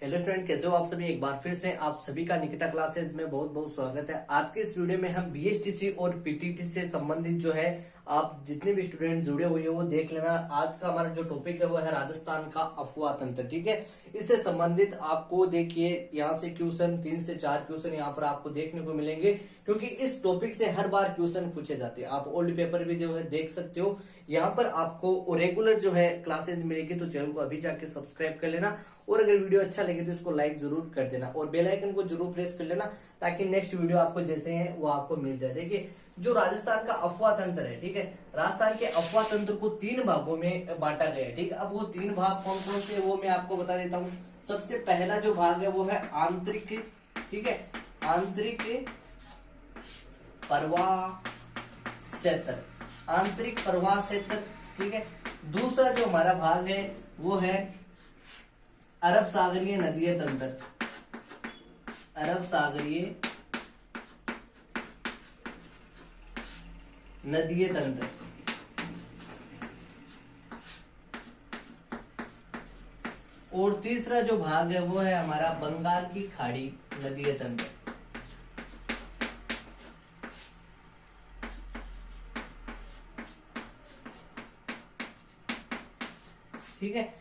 Hello student, कैसे हो आप सभी। एक बार फिर से आप सभी का निकिता क्लासेस में बहुत बहुत स्वागत है। आज के इस वीडियो में हम बीएसटीसी और पीटीटी से संबंधित जो है आप जितने भी स्टूडेंट जुड़े हुए हैं वो देख लेना। आज का हमारा जो टॉपिक है वो है राजस्थान का अफवाह तंत्र। ठीक है, इससे संबंधित आपको देखिए यहाँ से क्वेश्चन 3 से 4 क्वेश्चन यहाँ पर आपको देखने को मिलेंगे, क्योंकि इस टॉपिक से हर बार क्वेश्चन पूछे जाते हैं। आप ओल्ड पेपर भी जो है देख सकते हो। यहाँ पर आपको रेगुलर जो है क्लासेस मिलेगी, तो चैनल को अभी जाके सब्सक्राइब कर लेना और अगर वीडियो अच्छा लगे तो इसको लाइक जरूर कर देना और बेल आइकन को जरूर प्रेस कर लेना, ताकि नेक्स्ट वीडियो आपको जैसे है वो आपको मिल जाए। देखिए, जो राजस्थान का अफवाह तंत्र है, ठीक है, राजस्थान के अफवाह तंत्र को 3 भागों में बांटा गया है। ठीक है, अब वो 3 भाग कौन कौन से वो मैं आपको बता देता हूँ। सबसे पहला जो भाग है वो है आंतरिक, ठीक है, आंतरिक प्रवाह क्षेत्र, आंतरिक प्रवाह क्षेत्र। ठीक है, दूसरा जो हमारा भाग है वो है अरब सागरीय नदीय तंत्र, अरब सागरीय नदीय तंत्र। और तीसरा जो भाग है वो है हमारा बंगाल की खाड़ी नदीय तंत्र। ठीक है,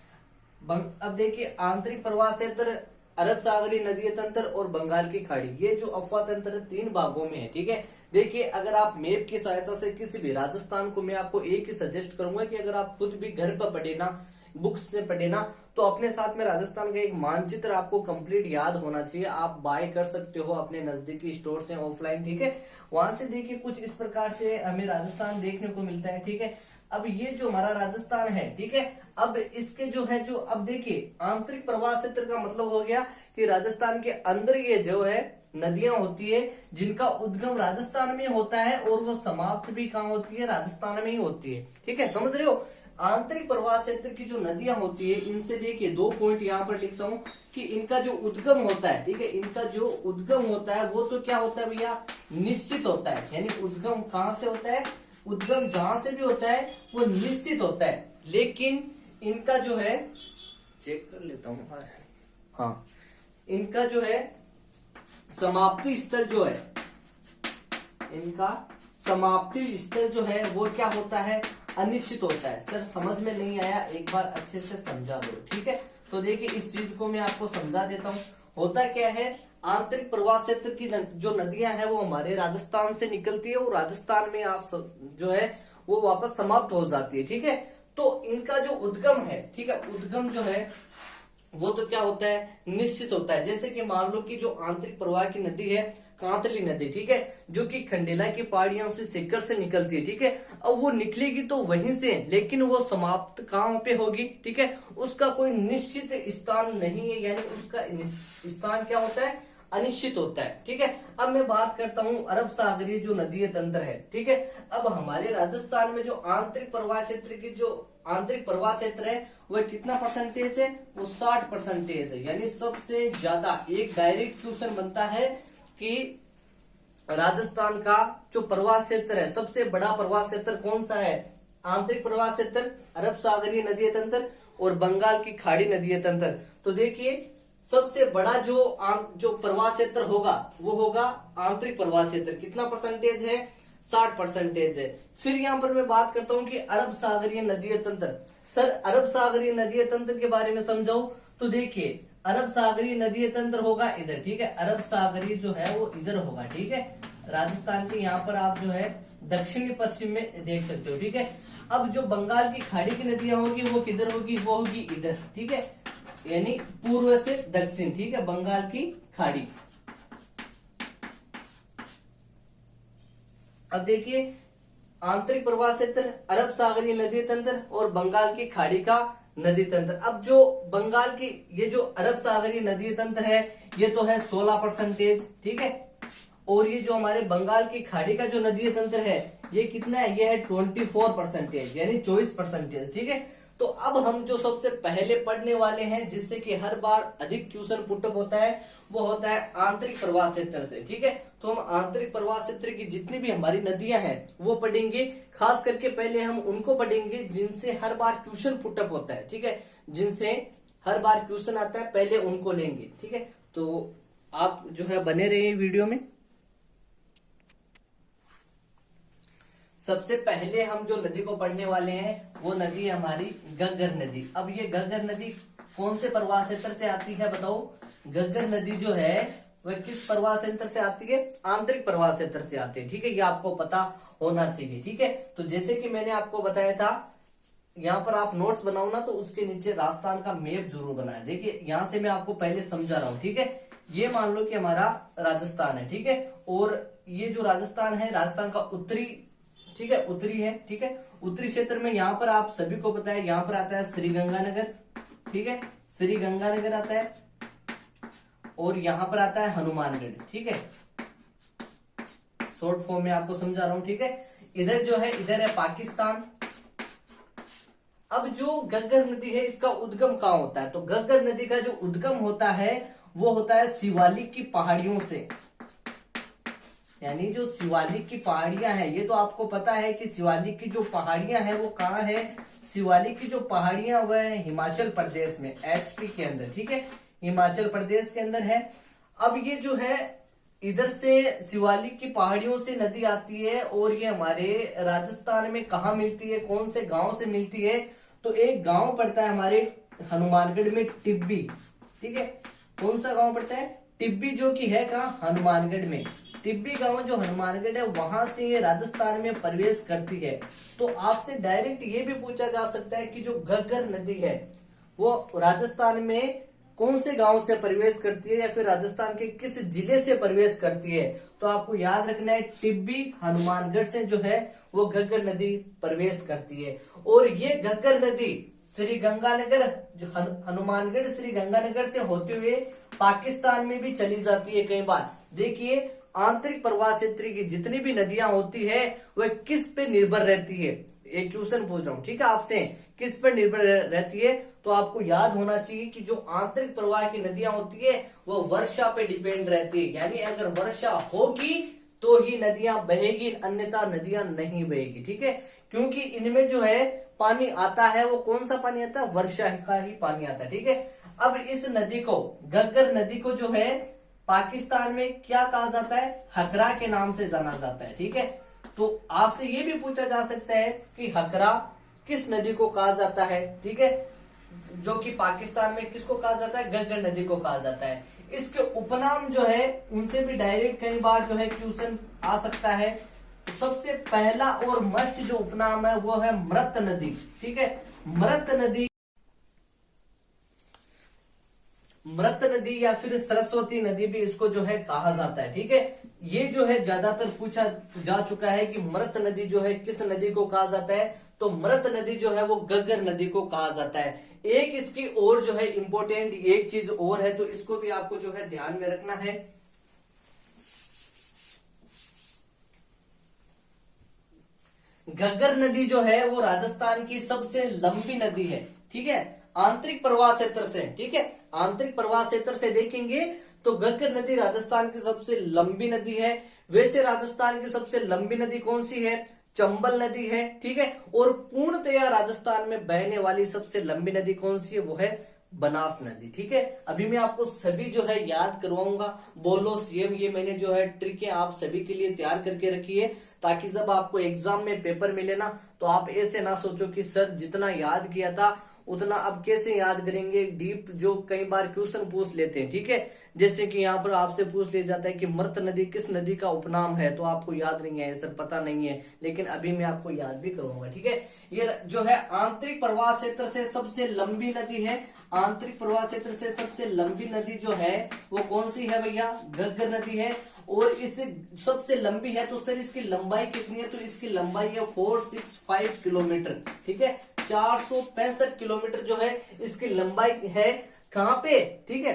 अब देखिए, आंतरिक प्रवाह क्षेत्र, अरब सागरीय नदीय तंत्र और बंगाल की खाड़ी, ये जो अफवाह तंत्र 3 भागों में है। ठीक है, देखिए, अगर आप मैप की सहायता से किसी भी राजस्थान को, मैं आपको एक ही सजेस्ट करूंगा कि अगर आप खुद भी घर पर पढ़े ना, बुक्स से पढ़े ना, तो अपने साथ में राजस्थान का एक मानचित्र आपको कंप्लीट याद होना चाहिए। आप बाय कर सकते हो अपने नजदीकी स्टोर से ऑफलाइन। ठीक है, वहां से देखिए कुछ इस प्रकार से हमें राजस्थान देखने को मिलता है। ठीक है, अब ये जो हमारा राजस्थान है, ठीक है, अब इसके जो है जो अब देखिए, आंतरिक प्रवाह क्षेत्र का मतलब हो गया कि राजस्थान के अंदर ये जो है नदियां होती है जिनका उद्गम राजस्थान में होता है और वो समाप्त भी कहाँ होती है, राजस्थान में ही होती है। ठीक है, समझ रहे हो। आंतरिक प्रवाह क्षेत्र की जो नदियां होती है, इनसे देखिए 2 पॉइंट यहाँ पर लिखता हूं कि इनका जो उद्गम होता है, ठीक है, इनका जो उद्गम होता है वो तो क्या होता है भैया, निश्चित होता है। यानी उद्गम कहां से होता है, उद्गम जहां से भी होता है वो निश्चित होता है। लेकिन इनका जो है, चेक कर लेता हूं, हाँ, इनका जो है समाप्ति स्थल जो है, इनका समाप्ति स्थल जो है वो क्या होता है, अनिश्चित होता है। सर समझ में नहीं आया, एक बार अच्छे से समझा दो। ठीक है, तो देखिए इस चीज को मैं आपको समझा देता हूं। होता क्या है, आंतरिक प्रवाह क्षेत्र की जो नदियां हैं वो हमारे राजस्थान से निकलती है और राजस्थान में आप जो है वो वापस समाप्त हो जाती है। ठीक है, तो इनका जो उद्गम है, ठीक है, उद्गम जो है वो तो क्या होता है, निश्चित होता है। जैसे कि मान लो कि जो आंतरिक प्रवाह की नदी है कांतली नदी, ठीक है, जो कि खंडेला की पहाड़ियों से सीकर से निकलती है। ठीक है, अब वो निकलेगी तो वहीं से, लेकिन वो समाप्त कहां पे होगी, ठीक है, उसका कोई निश्चित स्थान नहीं है, यानी उसका स्थान क्या होता है, अनिश्चित होता है। ठीक है, अब मैं बात करता हूं अरब सागरीय जो नदीय तंत्र है। ठीक है, अब हमारे राजस्थान में जो आंतरिक प्रवाह क्षेत्र की जो आंतरिक प्रवाह क्षेत्र है वह कितना परसेंटेज है, वो 60% है। यानी सबसे ज्यादा एक डायरेक्ट क्वेश्चन बनता है कि राजस्थान का जो प्रवाह क्षेत्र है, सबसे बड़ा प्रवाह क्षेत्र कौन सा है, आंतरिक प्रवाह क्षेत्र, अरब सागरीय नदीय तंत्र और बंगाल की खाड़ी नदीय तंत्र। तो देखिए, सबसे बड़ा जो प्रवाह क्षेत्र होगा वो होगा आंतरिक प्रवाह क्षेत्र। कितना परसेंटेज है, 60% है। फिर यहाँ पर मैं बात करता हूँ कि अरब सागरीय नदीय तंत्र। सर अरब सागरीय नदीय तंत्र के बारे में समझाओ, तो देखिए अरब सागरीय नदीय तंत्र होगा इधर। ठीक है, अरब सागरीय जो है वो इधर होगा। ठीक है, राजस्थान के यहाँ पर आप जो है दक्षिणी पश्चिम में देख सकते हो। ठीक है, अब जो बंगाल की खाड़ी की नदियां होगी वो किधर होगी, वो होगी इधर। ठीक है, यानी पूर्व से दक्षिण। ठीक है, बंगाल की खाड़ी। अब देखिए, आंतरिक प्रवाह क्षेत्र, अरब सागरीय नदी तंत्र और बंगाल की खाड़ी का नदी तंत्र। अब जो बंगाल की ये जो अरब सागरीय नदी तंत्र है ये तो है 16%। ठीक है, और ये जो हमारे बंगाल की खाड़ी का जो नदी तंत्र है ये कितना है, ये है 24%, यानी 24%। ठीक है, तो अब हम जो सबसे पहले पढ़ने वाले हैं, जिससे कि हर बार अधिक क्वेश्चन पुटअप होता है, वो होता है आंतरिक प्रवाह क्षेत्र से। ठीक है, तो हम आंतरिक प्रवाह क्षेत्र की जितनी भी हमारी नदियां हैं वो पढ़ेंगे। खास करके पहले हम उनको पढ़ेंगे जिनसे हर बार क्वेश्चन पुटअप होता है। ठीक है, जिनसे हर बार क्वेश्चन आता है, पहले उनको लेंगे, ठीक है। तो आप जो है बने रहिए वीडियो में। सबसे पहले हम जो नदी को पढ़ने वाले हैं वो नदी है हमारी घग्गर नदी। अब ये घग्गर नदी कौन से प्रवाह क्षेत्र से आती है बताओ? घग्गर नदी जो है वह किस प्रवाह क्षेत्र से आती है? आंतरिक प्रवाह क्षेत्र से आती है, ठीक है। ये आपको पता होना चाहिए, ठीक है। तो जैसे कि मैंने आपको बताया था, यहाँ पर आप नोट्स बनाओ ना तो उसके नीचे राजस्थान का मैप जरूर बनाए। देखिए यहाँ से मैं आपको पहले समझा रहा हूँ, ठीक है। ये मान लो कि हमारा राजस्थान है, ठीक है। और ये जो राजस्थान है, राजस्थान का उत्तरी, ठीक है, उत्तरी है, ठीक है। उत्तरी क्षेत्र में यहाँ पर आप सभी को पता है, यहाँ पर आता है श्रीगंगानगर, ठीक है, श्रीगंगानगर आता है। और यहाँ पर आता है हनुमानगढ़, ठीक है। शॉर्ट फॉर्म में आपको समझा रहा हूं, ठीक है। इधर जो है, इधर है पाकिस्तान। अब जो घग्गर नदी है इसका उद्गम कहाँ होता है? तो घग्गर नदी का जो उद्गम होता है वो होता है शिवालिक की पहाड़ियों से। यानी जो शिवालिक की पहाड़ियां हैं, ये तो आपको पता है कि शिवालिक की जो पहाड़ियां हैं वो कहाँ है? शिवालिक की जो पहाड़ियां वह है हिमाचल प्रदेश में, एचपी के अंदर, ठीक है, हिमाचल प्रदेश के अंदर है। अब ये जो है इधर से शिवालिक की पहाड़ियों से नदी आती है और ये हमारे राजस्थान में कहा मिलती है? कौन से गांव से मिलती है? तो एक गांव पड़ता है हमारे हनुमानगढ़ में, टिब्बी, ठीक है। कौन सा गांव पड़ता है? टिब्बी, जो कि है कहाँ? हनुमानगढ़ में। टिब्बी गांव जो हनुमानगढ़ है वहां से ये राजस्थान में प्रवेश करती है। तो आपसे डायरेक्ट ये भी पूछा जा सकता है कि जो घग्गर नदी है वो राजस्थान में कौन से गांव से प्रवेश करती है या फिर राजस्थान के किस जिले से प्रवेश करती है? तो आपको याद रखना है टिब्बी हनुमानगढ़ से जो है वो घग्गर नदी प्रवेश करती है। और ये घग्गर नदी श्रीगंगानगर, जो हनुमानगढ़ श्रीगंगानगर से होते हुए पाकिस्तान में भी चली जाती है कई बार। देखिए आंतरिक प्रवाह क्षेत्र की जितनी भी नदियां होती है वह किस पे निर्भर रहती है? एक क्वेश्चन पूछ रहा हूं, ठीक है, आपसे, किस पर निर्भर रहती है? तो आपको याद होना चाहिए कि जो आंतरिक प्रवाह की नदियां होती है वो वर्षा पे डिपेंड रहती है। यानी अगर वर्षा होगी तो ही नदियां बहेगी, अन्यथा नदियां नहीं बहेगी, ठीक है। क्योंकि इनमें जो है पानी आता है वो कौन सा पानी आता है? वर्षा का ही पानी आता है, ठीक है। अब इस नदी को, घग्गर नदी को जो है पाकिस्तान में क्या कहा जाता है? हकरा के नाम से जाना जाता है, ठीक है। तो आपसे ये भी पूछा जा सकता है कि हकरा किस नदी को कहा जाता है, ठीक है, जो कि पाकिस्तान में किसको कहा जाता है? घग्गर नदी को कहा जाता है। इसके उपनाम जो है उनसे भी डायरेक्ट कई बार जो है क्वेश्चन आ सकता है। तो सबसे पहला और मस्ट जो उपनाम है वो है मृत नदी, ठीक है। मृत नदी, मृत नदी या फिर सरस्वती नदी भी इसको जो है कहा जाता है, ठीक है। ये जो है ज्यादातर पूछा जा चुका है कि मृत नदी जो है किस नदी को कहा जाता है? तो मृत नदी जो है वो घग्गर नदी को कहा जाता है। एक इसकी और जो है इंपॉर्टेंट एक चीज और है, तो इसको भी आपको जो है ध्यान में रखना है। घग्गर नदी जो है वो राजस्थान की सबसे लंबी नदी है, ठीक है, आंतरिक प्रवाह क्षेत्र से, ठीक है। आंतरिक प्रवाह क्षेत्र से देखेंगे तो घग्गर नदी राजस्थान की सबसे लंबी नदी है। वैसे राजस्थान की सबसे लंबी नदी कौन सी है? चंबल नदी है, ठीक है। और पूर्णतया राजस्थान में बहने वाली सबसे लंबी नदी कौन सी है? वो है बनास नदी, ठीक है। अभी मैं आपको सभी जो है याद करवाऊंगा। बोलो सीएम, ये मैंने जो है ट्रिकें आप सभी के लिए तैयार करके रखी है, ताकि जब आपको एग्जाम में पेपर मिले ना तो आप ऐसे ना सोचो कि सर जितना याद किया था उतना अब कैसे याद करेंगे। डीप जो कई बार क्वेश्चन पूछ लेते हैं, ठीक है। जैसे कि यहाँ पर आपसे पूछ लिया जाता है कि मृत नदी किस नदी का उपनाम है, तो आपको याद नहीं है सर, पता नहीं है, लेकिन अभी मैं आपको याद भी करूंगा, ठीक है। ये जो है आंतरिक प्रवाह क्षेत्र से सबसे लंबी नदी है। आंतरिक प्रवाह क्षेत्र से सबसे लंबी नदी जो है वो कौन सी है भैया? घग्गर नदी है। और इससे सबसे लंबी है तो सर इसकी लंबाई कितनी है? तो इसकी लंबाई है 465 किलोमीटर, ठीक है। 465 किलोमीटर जो है इसकी लंबाई है। कहां पे? ठीक है,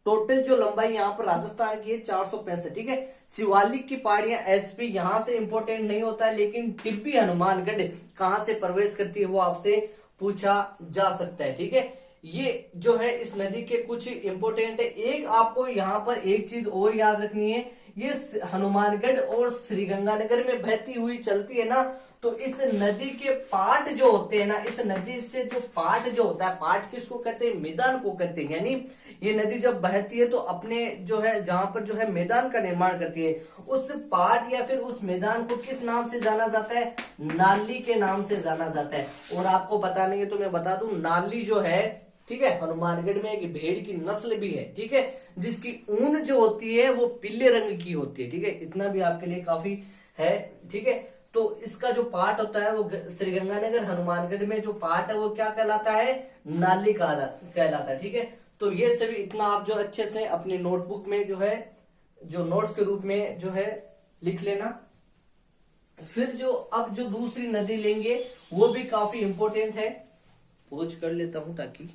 टोटल जो लंबाई यहाँ पर राजस्थान की है 465, ठीक है। शिवालिक की पहाड़ियां एचपी, यहां से इंपोर्टेंट नहीं होता है, लेकिन टिब्बी हनुमानगढ़ कहां से प्रवेश करती है वो आपसे पूछा जा सकता है, ठीक है। ये जो है इस नदी के कुछ इंपोर्टेंट है। एक आपको यहाँ पर एक चीज और याद रखनी है, ये हनुमानगढ़ और श्रीगंगानगर में बहती हुई चलती है ना, तो इस नदी के पार्ट जो होते हैं ना, इस नदी से जो पार्ट जो होता है, पार्ट किसको कहते हैं, मैदान को कहते हैं। यानी ये नदी जब बहती है तो अपने जो है जहां पर जो है मैदान का निर्माण करती है, उस पार्ट या फिर उस मैदान को किस नाम से जाना जाता है, नाली के नाम से जाना जाता है। और आपको पता नहीं है तो मैं बता दूं, नाली जो है, ठीक है, हनुमानगढ़ में एक भेड़ की नस्ल भी है, ठीक है, जिसकी ऊन जो होती है वो पीले रंग की होती है, ठीक है, इतना भी आपके लिए काफी है, ठीक है। तो इसका जो पार्ट होता है वो श्रीगंगानगर हनुमानगढ़ में जो पार्ट है वो क्या कहलाता है, नाली कहलाता है, ठीक है। तो ये सभी इतना आप जो अच्छे से अपनी नोटबुक में जो है, जो नोट्स के रूप में जो है लिख लेना। फिर जो अब जो दूसरी नदी लेंगे वो भी काफी इंपॉर्टेंट है, पोज कर लेता हूं ताकि।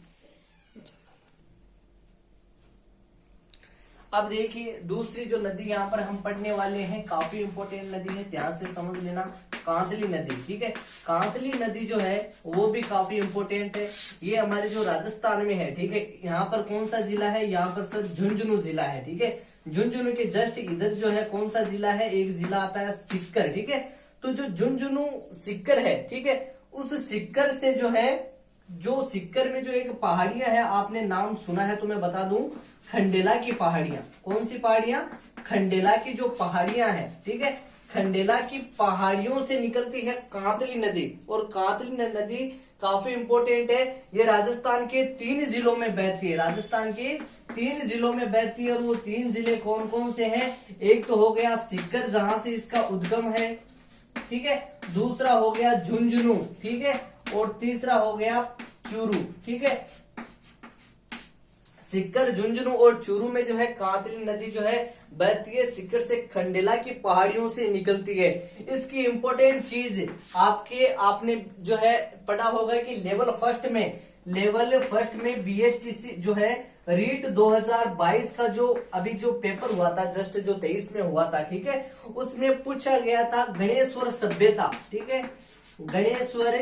अब देखिए दूसरी जो नदी यहाँ पर हम पढ़ने वाले हैं, काफी इंपोर्टेंट नदी है, ध्यान से समझ लेना, कांतली नदी, ठीक है। कांतली नदी जो है वो भी काफी इंपोर्टेंट है, ये हमारे जो राजस्थान में है, ठीक है। यहाँ पर कौन सा जिला है, यहाँ पर सर झुंझुनू जिला है, ठीक है। झुंझुनू के जस्ट इधर जो है कौन सा जिला है, एक जिला आता है सीकर, ठीक है। तो जो झुंझुनू सीकर है, ठीक है, उस सीकर से जो है, जो सीकर में जो एक पहाड़ियां है, आपने नाम सुना है तो मैं बता दूं, खंडेला की पहाड़ियां। कौन सी पहाड़ियां, खंडेला की जो पहाड़ियां हैं, ठीक है, खंडेला की पहाड़ियों से निकलती है कांतली नदी। और कांतली नदी काफी इंपोर्टेंट है, ये राजस्थान के 3 जिलों में बहती है, राजस्थान के 3 जिलों में बहती है। और वो 3 जिले कौन कौन से हैं, एक तो हो गया सीकर जहां से इसका उद्गम है, ठीक है, दूसरा हो गया झुंझुनू, ठीक है, और तीसरा हो गया चूरू, ठीक है। सीकर, झुंझुनू और चूरू में जो है कांतली नदी जो है बहती है, सीकर से खंडेला की पहाड़ियों से निकलती है। इसकी इंपॉर्टेंट चीज आपने जो है पढ़ा होगा कि लेवल फर्स्ट में बीएसटीसी जो है रीट 2022 का जो अभी जो पेपर हुआ था, जस्ट जो 23 में हुआ था, ठीक है, उसमें पूछा गया था गणेश्वर सभ्यता, ठीक है, गणेश्वर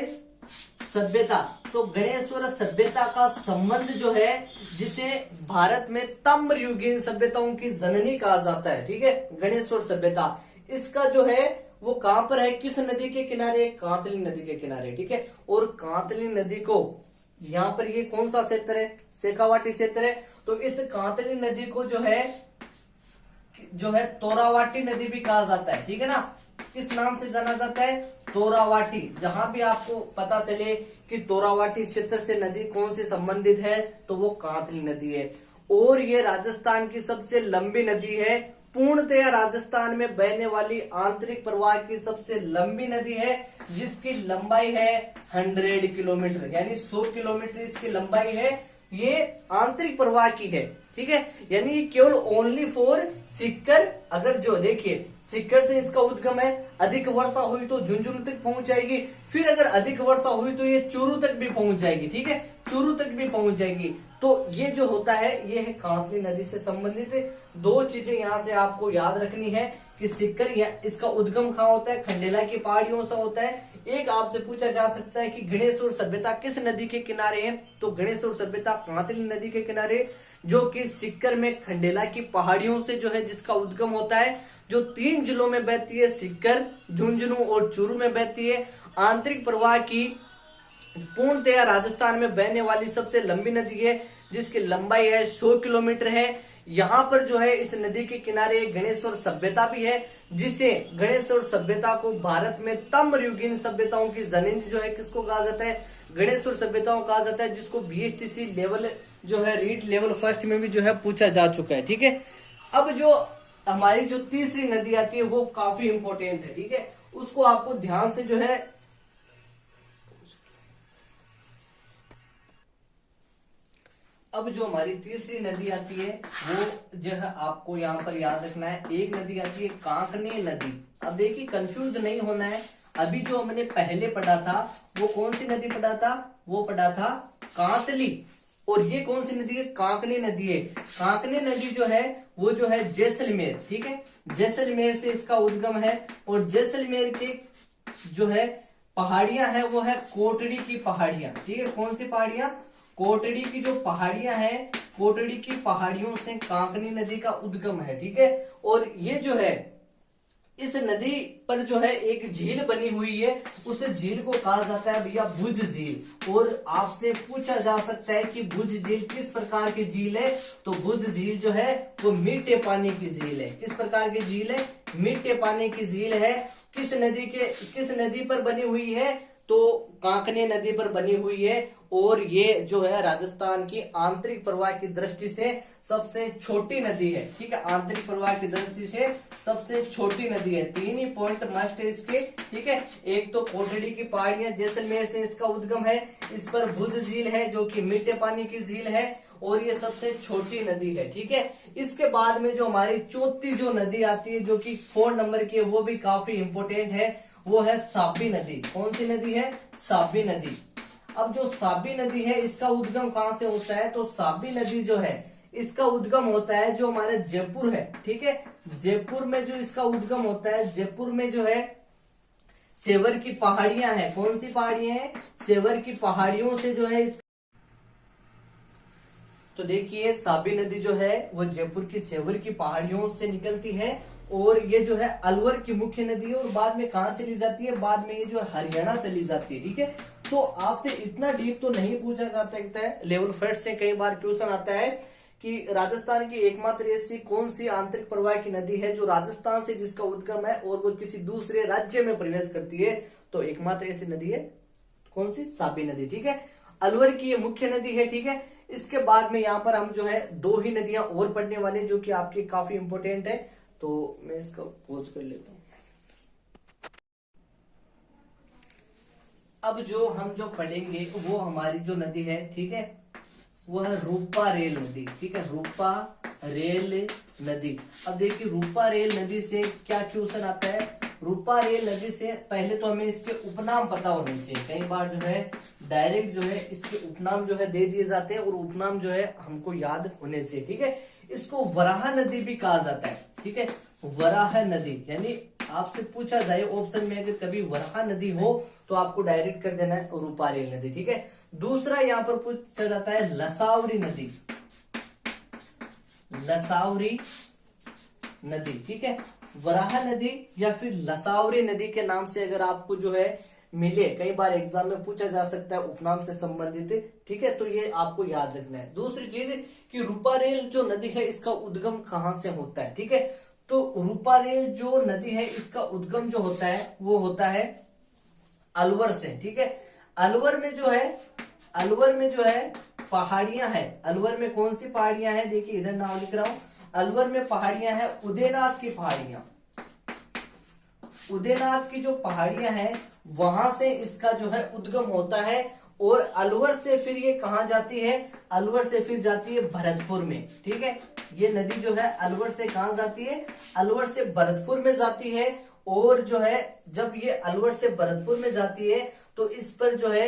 सभ्यता। तो गणेश्वर सभ्यता का संबंध जो है, जिसे भारत में ताम्रयुगीन सभ्यताओं की जननी कहा जाता है, ठीक है, गणेश्वर सभ्यता, इसका जो है वो कहां पर है, किस नदी के किनारे, कांतली नदी के किनारे, ठीक है। और कांतली नदी को यहाँ पर ये कौन सा क्षेत्र है, शेखावाटी क्षेत्र है। तो इस कांतली नदी को जो है तोरावाटी नदी भी कहा जाता है, ठीक है ना। किस नाम से जाना जाता है, तोरावाटी। जहां भी आपको पता चले कि तोरावाटी क्षेत्र से नदी कौन से संबंधित है, तो वो कांतली नदी है। और ये राजस्थान की सबसे लंबी नदी है, पूर्णतया राजस्थान में बहने वाली आंतरिक प्रवाह की सबसे लंबी नदी है, जिसकी लंबाई है 100 किलोमीटर, यानी 100 किलोमीटर इसकी लंबाई है, ये आंतरिक प्रवाह की है, ठीक है। यानी केवल ओनली फॉर सीकर। अगर जो देखिए सीकर से इसका उद्गम है, अधिक वर्षा हुई तो झुंझुनू तक पहुंच जाएगी, फिर अगर अधिक वर्षा हुई तो ये चूरू तक भी पहुंच जाएगी, ठीक है, चूरू तक भी पहुंच जाएगी। तो ये जो होता है ये है कांतली नदी से संबंधित। 2 चीजें यहाँ से आपको याद रखनी है कि सीकर इसका उद्गम कहाँ होता है, खंडेला की पहाड़ियों से होता है। एक आपसे पूछा जा सकता है कि गणेश्वर सभ्यता किस नदी के किनारे है, तो गणेश्वर सभ्यता कांतली नदी के किनारे, जो कि सीकर में खंडेला की पहाड़ियों से जो है जिसका उद्गम होता है, जो 3 जिलों में बहती है, सीकर, झुंझुनू और चूरू में बहती है। आंतरिक प्रवाह की पूर्णतया राजस्थान में बहने वाली सबसे लंबी नदी है, जिसकी लंबाई है 100 किलोमीटर है। यहाँ पर जो है इस नदी के किनारे गणेश्वर सभ्यता भी है, जिसे गणेश्वर सभ्यता को भारत में ताम्रयुगीन सभ्यताओं की जननी जो है किसको कहा जाता है, गणेश्वर सभ्यताओं कहा जाता है, जिसको बीएसटीसी लेवल जो है रीट लेवल फर्स्ट में भी जो है पूछा जा चुका है, ठीक है। अब जो हमारी जो तीसरी नदी आती है वो काफी इंपोर्टेंट है, ठीक है, उसको आपको ध्यान से जो है अब जो हमारी तीसरी नदी आती है वो जो है आपको यहाँ पर याद रखना है। एक नदी आती है कांकनी नदी। अब देखिए कंफ्यूज नहीं होना है, अभी जो हमने पहले पढ़ा था वो कौन सी नदी पढ़ा था, वो पढ़ा था कांतली। और ये कौन सी नदी है, कांकनी नदी है। कांकनी नदी जो है वो जो है जैसलमेर, ठीक है, जैसलमेर से इसका उद्गम है। और जैसलमेर के जो है पहाड़ियां है वो है कोटड़ी की पहाड़ियां, ठीक है। कौन सी पहाड़ियां, कोटड़ी की जो पहाड़ियां हैं, कोटड़ी की पहाड़ियों से कांकनी नदी का उद्गम है, ठीक है। और ये जो है इस नदी पर जो है एक झील बनी हुई है, उस झील को कहा जाता है भैया भुज झील। और आपसे पूछा जा सकता है कि भुज झील किस प्रकार की झील है, तो भुज झील जो है वो मीठे पानी की झील है। किस प्रकार की झील है, मीठे पानी की झील है। किस नदी पर बनी हुई है, तो कांकने नदी पर बनी हुई है। और ये जो है राजस्थान की आंतरिक प्रवाह की दृष्टि से सबसे छोटी नदी है, ठीक है, आंतरिक प्रवाह की दृष्टि से सबसे छोटी नदी है। 3 ही पॉइंट मस्ट है इसके, ठीक है। एक तो कोटड़ी की पहाड़ियां जैसलमेर से इसका उद्गम है, इस पर भुज झील है जो कि मीठे पानी की झील है, और ये सबसे छोटी नदी है, ठीक है। इसके बाद में जो हमारी चौथी जो नदी आती है, जो कि 4 नंबर की है, वो भी काफी इंपोर्टेंट है, वो है साबी नदी। कौन सी नदी है, साबी नदी। अब जो साबी नदी है इसका उद्गम कहां से होता है, तो साबी नदी जो है इसका उद्गम होता है जो हमारे जयपुर है, ठीक है। जयपुर में जो इसका उद्गम होता है, जयपुर में जो है सेवर की पहाड़ियां हैं। कौन सी पहाड़ियां हैं, सेवर की पहाड़ियों से जो है तो देखिए साबी नदी जो है वो जयपुर की सेवर की पहाड़ियों से निकलती है, और ये जो है अलवर की मुख्य नदी है, और बाद में कहाँ चली जाती है, बाद में ये जो हरियाणा चली जाती है, ठीक है। तो आपसे इतना डीप तो नहीं पूछा जा सकता है, लेवल फर्स्ट से कई बार क्वेश्चन आता है कि राजस्थान की एकमात्र ऐसी कौन सी आंतरिक प्रवाह की नदी है जो राजस्थान से जिसका उद्गम है और वो किसी दूसरे राज्य में प्रवेश करती है, तो एकमात्र ऐसी नदी है कौन सी, साबी नदी, ठीक है। अलवर की ये मुख्य नदी है, ठीक है। इसके बाद में यहाँ पर हम जो है 2 ही नदियां और पढ़ने वाले जो कि आपकी काफी इंपोर्टेंट है, तो मैं इसको पोज कर लेता हूं। अब जो पढ़ेंगे वो हमारी जो नदी है, ठीक है, वो है रूपा रेल नदी, ठीक है, रूपा रेल नदी। अब देखिए रूपा रेल नदी से क्या क्वेश्चन आता है, रूपा रेल नदी से पहले तो हमें इसके उपनाम पता होने चाहिए। कई बार जो है डायरेक्ट जो है इसके उपनाम जो है दे दिए जाते हैं, और उपनाम जो है हमको याद होने चाहिए, ठीक है। इसको वराह नदी भी कहा जाता है, ठीक है, वराह नदी। यानी आपसे पूछा जाए ऑप्शन में अगर कभी वराह नदी हो तो आपको डायरेक्ट कर देना है रूपा रेल नदी, ठीक है। दूसरा यहाँ पर पूछा जाता है लसावरी नदी, लसावरी नदी, ठीक है। वराह नदी या फिर लसावरी नदी के नाम से अगर आपको जो है मिले, कई बार एग्जाम में पूछा जा सकता है उपनाम से संबंधित, ठीक है, तो ये आपको याद रखना है। दूसरी चीज कि रूपा रेल जो नदी है इसका उद्गम कहां से होता है, ठीक है। तो रूपा रेल जो नदी है इसका उद्गम जो होता है वो होता है अलवर से, ठीक है। अलवर में जो है पहाड़ियां हैं। अलवर में कौन सी पहाड़ियां हैं, देखिए इधर नाम लिख रहा हूं, अलवर में पहाड़ियां हैं उदयनाथ की पहाड़ियां। उदयनाथ की जो पहाड़ियां हैं वहां से इसका जो है उद्गम होता है, और अलवर से फिर ये कहां जाती है, अलवर से फिर जाती है भरतपुर में, ठीक है। ये नदी जो है अलवर से कहां जाती है, अलवर से भरतपुर में जाती है। और जो है जब ये अलवर से भरतपुर में जाती है तो इस पर जो है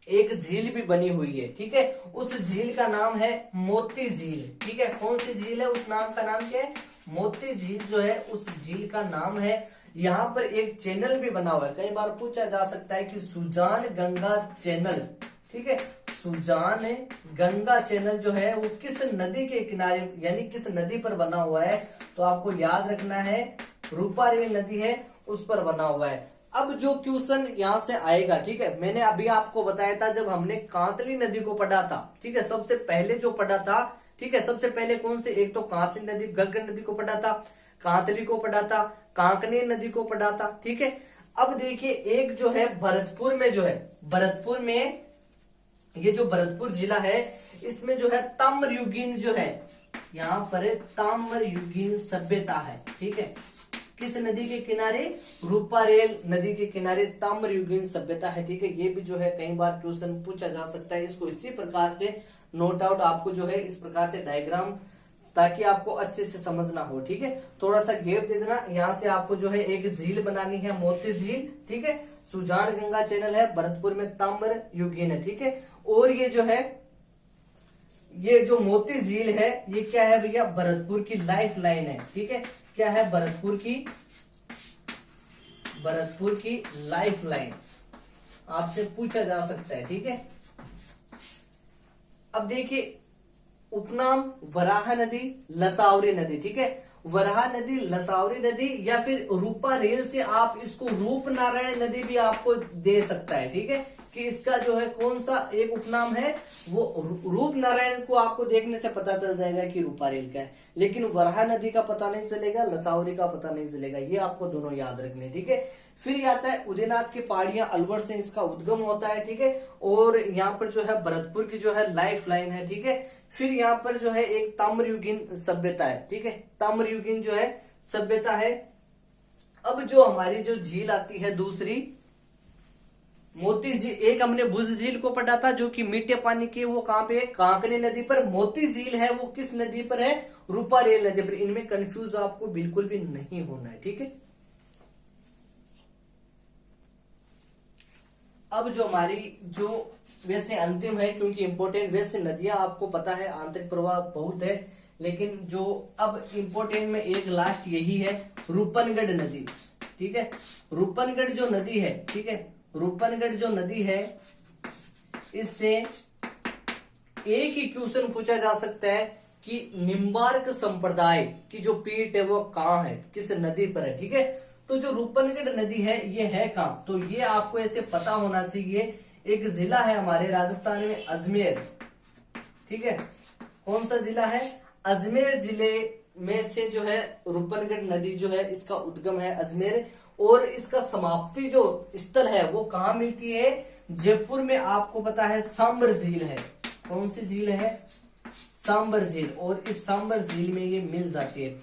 एक झील भी बनी हुई है, ठीक है। उस झील का नाम है मोती झील, ठीक है। कौन सी झील है, उस नाम का नाम क्या है, मोती झील जो है उस झील का नाम है। यहाँ पर एक चैनल भी बना हुआ है, कई बार पूछा जा सकता है कि सुजान गंगा चैनल, ठीक है, सुजान गंगा चैनल जो है वो किस नदी के किनारे यानी किस नदी पर बना हुआ है, तो आपको याद रखना है रूपा रेल नदी है उस पर बना हुआ है। अब जो क्वेश्चन यहाँ से आएगा, ठीक है, मैंने अभी आपको बताया था जब हमने कांतली नदी को पढ़ा था, ठीक है, सबसे पहले जो पढ़ा था, ठीक है, सबसे पहले कौन से, एक तो कांतली नदी गग्गर नदी को पढ़ा था, कांतली को पढ़ा था, कांकनी नदी को पढ़ा था, ठीक है। अब देखिए एक जो है भरतपुर में जो है, भरतपुर में ये जो भरतपुर जिला है इसमें जो है ताम्रयुगीन जो है, यहाँ पर ताम्रयुगीन सभ्यता है, ठीक है। किस नदी के किनारे, रूपा रेल नदी के किनारे ताम्रयुगीन सभ्यता है, ठीक है। ये भी जो है कई बार क्वेश्चन पूछा जा सकता है, इसको इसी प्रकार से नोट आउट आपको जो है इस प्रकार से डायग्राम, ताकि आपको अच्छे से समझना हो, ठीक है। थोड़ा सा गैप दे देना, यहाँ से आपको जो है एक झील बनानी है मोती झील, ठीक है। सुजान गंगा चैनल है, भरतपुर में ताम्रयुगीन है, ठीक है। और ये जो है ये जो मोती झील है ये क्या है भैया, भरतपुर की लाइफ लाइन है, ठीक है। क्या है, भरतपुर की लाइफ लाइन आपसे पूछा जा सकता है, ठीक है। अब देखिए उपनाम वराह नदी, लसावरी नदी, ठीक है। वराह नदी, लसावरी नदी या फिर रूपा रेल से आप इसको रूपनारायण नदी भी आपको दे सकता है। ठीक है, कि इसका जो है कौन सा एक उपनाम है, वो रूपनारायण को आपको देखने से पता चल जाएगा कि रूपा रेल का है, लेकिन वराह नदी का पता नहीं चलेगा, लसावरी का पता नहीं चलेगा। ये आपको दोनों याद रखने। ठीक है, फिर ये आता है उदयनाथ की पहाड़ियां, अलवर से इसका उद्गम होता है। ठीक है, और यहाँ पर जो है भरतपुर की जो है लाइफ लाइन है। ठीक है, फिर यहाँ पर जो है एक ताम्रयुगीन सभ्यता है। ठीक है, ताम्रयुगीन जो है सभ्यता है। अब जो हमारी जो झील आती है दूसरी, मोती झील, एक हमने भुज झील को पढ़ा था जो कि मीठे पानी की, वो कहां पे है, कांकरी नदी पर। मोती झील है वो किस नदी पर है, रूपा रेल नदी पर। इनमें कंफ्यूज आपको बिल्कुल भी नहीं होना है। ठीक है, अब जो हमारी जो वैसे अंतिम है, क्योंकि इंपोर्टेंट, वैसे नदियां आपको पता है आंतरिक प्रवाह बहुत है, लेकिन जो अब इंपोर्टेंट में एक लास्ट यही है, रूपनगढ़ नदी। ठीक है, रूपनगढ़ जो नदी है, ठीक है, रूपनगढ़ जो नदी है, इससे एक ही क्वेश्चन पूछा जा सकता है कि निम्बार्क संप्रदाय की जो पीठ है वो कहाँ है, किस नदी पर है। ठीक है, तो जो रूपनगढ़ नदी है ये है कहाँ, तो ये आपको ऐसे पता होना चाहिए। एक जिला है हमारे राजस्थान में, अजमेर। ठीक है, कौन सा जिला है, अजमेर जिले में से जो है रूपनगढ़ नदी जो है इसका उद्गम है अजमेर, और इसका समाप्ति जो स्थल है वो कहाँ मिलती है, जयपुर में। आपको पता है सांबर झील है, कौन सी झील है, सांबर झील, और इस सांबर झील में ये मिल जाती है।